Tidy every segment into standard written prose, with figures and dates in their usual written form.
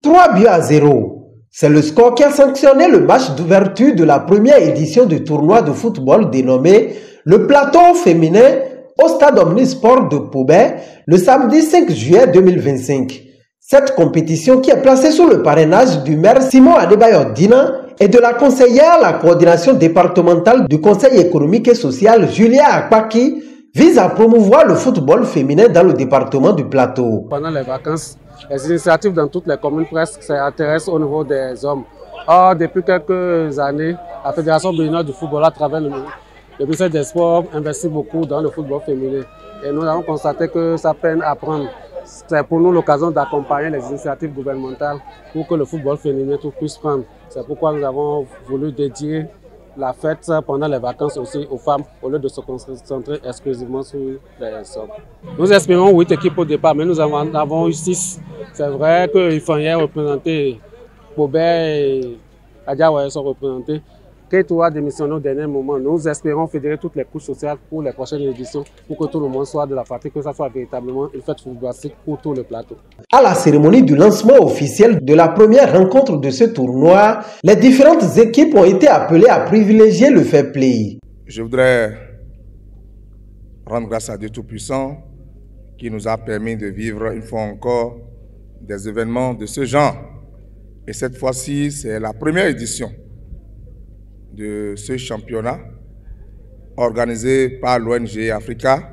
3-0. C'est le score qui a sanctionné le match d'ouverture de la première édition du tournoi de football dénommé le Plateau féminin au stade Omnisport de Pobet le samedi 5 juillet 2025. Cette compétition qui est placée sous le parrainage du maire Simon Adebayor Dina et de la conseillère à la coordination départementale du Conseil économique et social Julia Akpaki vise à promouvoir le football féminin dans le département du Plateau. Pendant les vacances, les initiatives dans toutes les communes presque s'intéressent au niveau des hommes. Or, depuis quelques années, la Fédération béninoise du football à travers le ministère des Sports investit beaucoup dans le football féminin. Et nous avons constaté que ça peine à prendre. C'est pour nous l'occasion d'accompagner les initiatives gouvernementales pour que le football féminin puisse prendre. C'est pourquoi nous avons voulu dédier la fête pendant les vacances aussi aux femmes au lieu de se concentrer exclusivement sur les hommes. Nous espérons 8 équipes au départ, mais nous en avons eu 6. C'est vrai que Ifanya est représenté, Pobet et Adiawaye sont représentés. Keitoa a démissionné au dernier moment. Nous espérons fédérer toutes les couches sociales pour les prochaines éditions pour que tout le monde soit de la partie, que ça soit véritablement une fête footballistique pour tout le plateau. À la cérémonie du lancement officiel de la première rencontre de ce tournoi, les différentes équipes ont été appelées à privilégier le fair play. Je voudrais rendre grâce à Dieu Tout-Puissant qui nous a permis de vivre une fois encore des événements de ce genre. Et cette fois-ci, c'est la première édition de ce championnat organisé par l'ONG Africa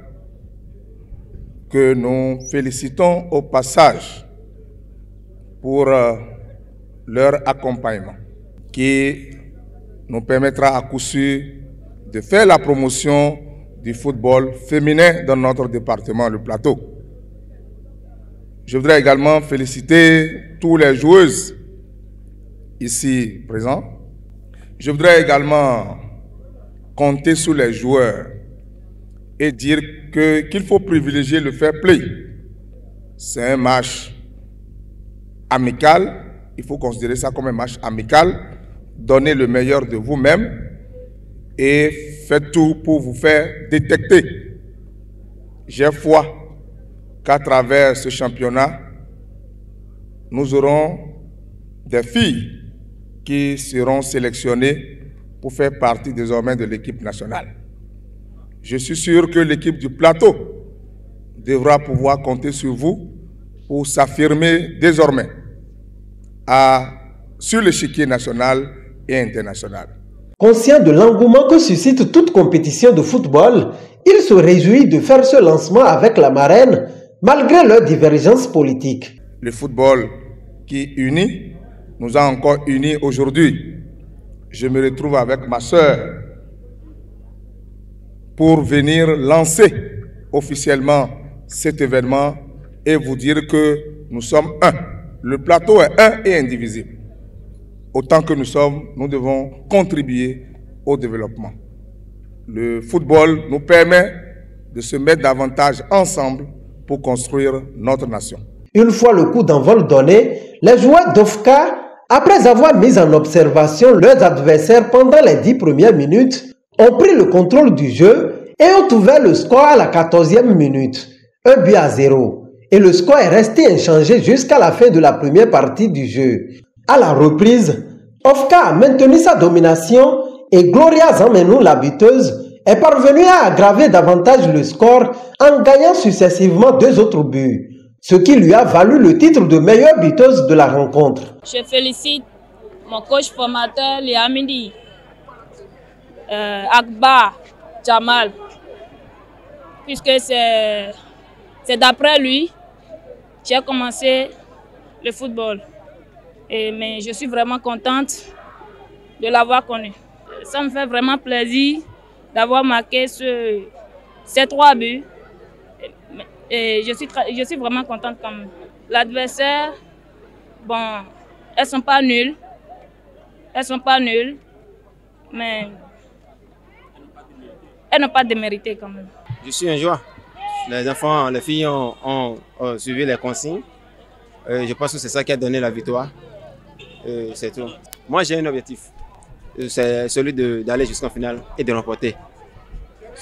que nous félicitons au passage pour leur accompagnement qui nous permettra à coup sûr de faire la promotion du football féminin dans notre département, le Plateau. Je voudrais également féliciter tous les joueuses ici présents. Je voudrais également compter sur les joueurs et dire qu'il faut privilégier le fair play. C'est un match amical, il faut considérer ça comme un match amical. Donnez le meilleur de vous-même et faites tout pour vous faire détecter. J'ai foi qu'à travers ce championnat, nous aurons des filles qui seront sélectionnés pour faire partie désormais de l'équipe nationale. Je suis sûr que l'équipe du Plateau devra pouvoir compter sur vous pour s'affirmer désormais sur l'échiquier national et international. Conscient de l'engouement que suscite toute compétition de football, il se réjouit de faire ce lancement avec la marraine malgré leurs divergences politiques. Le football qui unit nous a encore unis aujourd'hui. Je me retrouve avec ma sœur pour venir lancer officiellement cet événement et vous dire que nous sommes un. Le plateau est un et indivisible. Autant que nous sommes, nous devons contribuer au développement. Le football nous permet de se mettre davantage ensemble pour construire notre nation. Une fois le coup d'envol donné, les joueurs d'OFCA, après avoir mis en observation leurs adversaires pendant les 10 premières minutes, ont pris le contrôle du jeu et ont ouvert le score à la 14e minute, 1-0. Et le score est resté inchangé jusqu'à la fin de la première partie du jeu. À la reprise, OFCA a maintenu sa domination et Gloria Zamenou, la buteuse, est parvenue à aggraver davantage le score en gagnant successivement 2 autres buts, ce qui lui a valu le titre de meilleure buteuse de la rencontre. Je félicite mon coach formateur Liamidi, Akbar Jamal, puisque c'est d'après lui j'ai commencé le football. Mais je suis vraiment contente de l'avoir connu. Ça me fait vraiment plaisir d'avoir marqué ces 3 buts. Et je suis vraiment contente quand même. L'adversaire, bon, elles sont pas nulles. Elles sont pas nulles. Mais elles n'ont pas démérité quand même. Je suis un joueur. Les enfants, les filles ont suivi les consignes. Je pense que c'est ça qui a donné la victoire. C'est tout. Moi, j'ai un objectif. C'est celui d'aller jusqu'en finale et de remporter.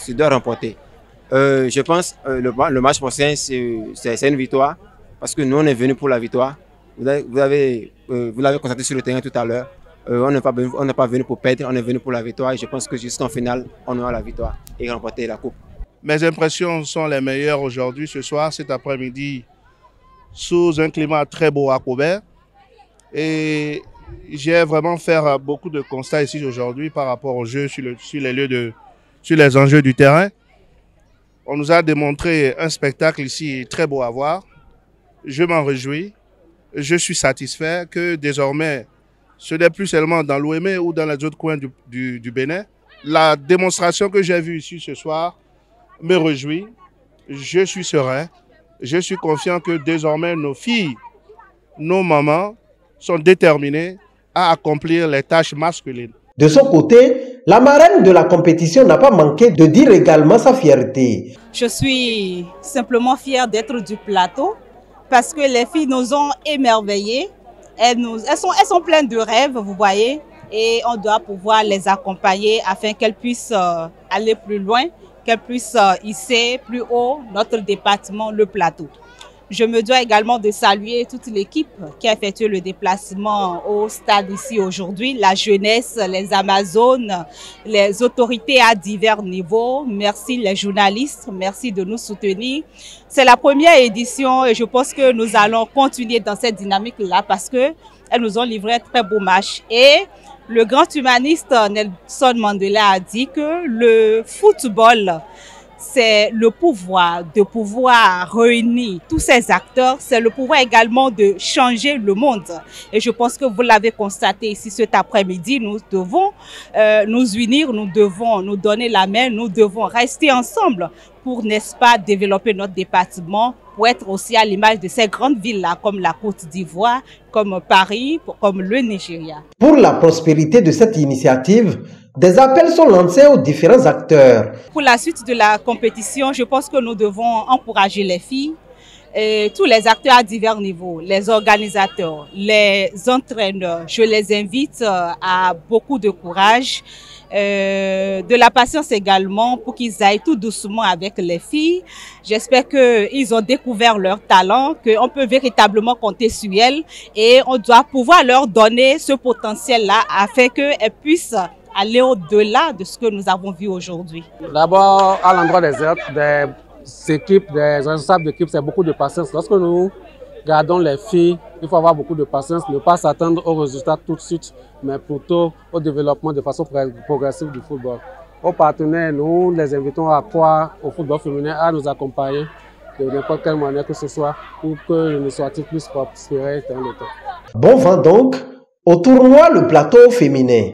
Je dois remporter. Je pense que le match prochain, c'est une victoire. Parce que nous, on est venus pour la victoire. vous l'avez constaté sur le terrain tout à l'heure. On n'est pas venu pour perdre, on est venu pour la victoire. Et je pense que jusqu'en finale, on aura la victoire et remporter la coupe. Mes impressions sont les meilleures aujourd'hui, ce soir, cet après-midi, sous un climat très beau à Cobert. Et j'ai vraiment fait beaucoup de constats ici aujourd'hui par rapport au jeu sur les enjeux du terrain. On nous a démontré un spectacle ici très beau à voir. Je m'en réjouis. Je suis satisfait que désormais, ce n'est plus seulement dans l'Ouémé ou dans les autres coins du Bénin. La démonstration que j'ai vue ici ce soir me réjouit. Je suis serein. Je suis confiant que désormais nos filles, nos mamans sont déterminées à accomplir les tâches masculines. De son côté, la marraine de la compétition n'a pas manqué de dire également sa fierté. Je suis simplement fière d'être du plateau parce que les filles nous ont émerveillées. Elles sont pleines de rêves, vous voyez, et on doit pouvoir les accompagner afin qu'elles puissent aller plus loin, qu'elles puissent hisser plus haut notre département, le plateau. Je me dois également de saluer toute l'équipe qui a effectué le déplacement au stade ici aujourd'hui, la jeunesse, les Amazones, les autorités à divers niveaux. Merci les journalistes, merci de nous soutenir. C'est la première édition et je pense que nous allons continuer dans cette dynamique-là parce qu'elles nous ont livré un très beau match. Et le grand humaniste Nelson Mandela a dit que le football, c'est le pouvoir de pouvoir réunir tous ces acteurs, c'est le pouvoir également de changer le monde. Et je pense que vous l'avez constaté ici cet après-midi, nous devons nous unir, nous devons nous donner la main, nous devons rester ensemble pour, n'est-ce pas, développer notre département, pour être aussi à l'image de ces grandes villes-là, comme la Côte d'Ivoire, comme Paris, comme le Nigeria. Pour la prospérité de cette initiative, des appels sont lancés aux différents acteurs. Pour la suite de la compétition, je pense que nous devons encourager les filles, et tous les acteurs à divers niveaux, les organisateurs, les entraîneurs. Je les invite à beaucoup de courage, de la patience également pour qu'ils aillent tout doucement avec les filles. J'espère qu'ils ont découvert leur talent, qu'on peut véritablement compter sur elles et on doit pouvoir leur donner ce potentiel-là afin qu'elles puissent aller au-delà de ce que nous avons vu aujourd'hui. D'abord, à l'endroit des autres, des équipes, des responsables d'équipe, c'est beaucoup de patience. Lorsque nous gardons les filles, il faut avoir beaucoup de patience, ne pas s'attendre aux résultats tout de suite, mais plutôt au développement de façon progressive du football. Aux partenaires, nous les invitons à croire au football féminin, à nous accompagner de n'importe quelle manière que ce soit pour que l'initiative puisse prospérer dans le temps. Bon vent donc au tournoi Le Plateau féminin.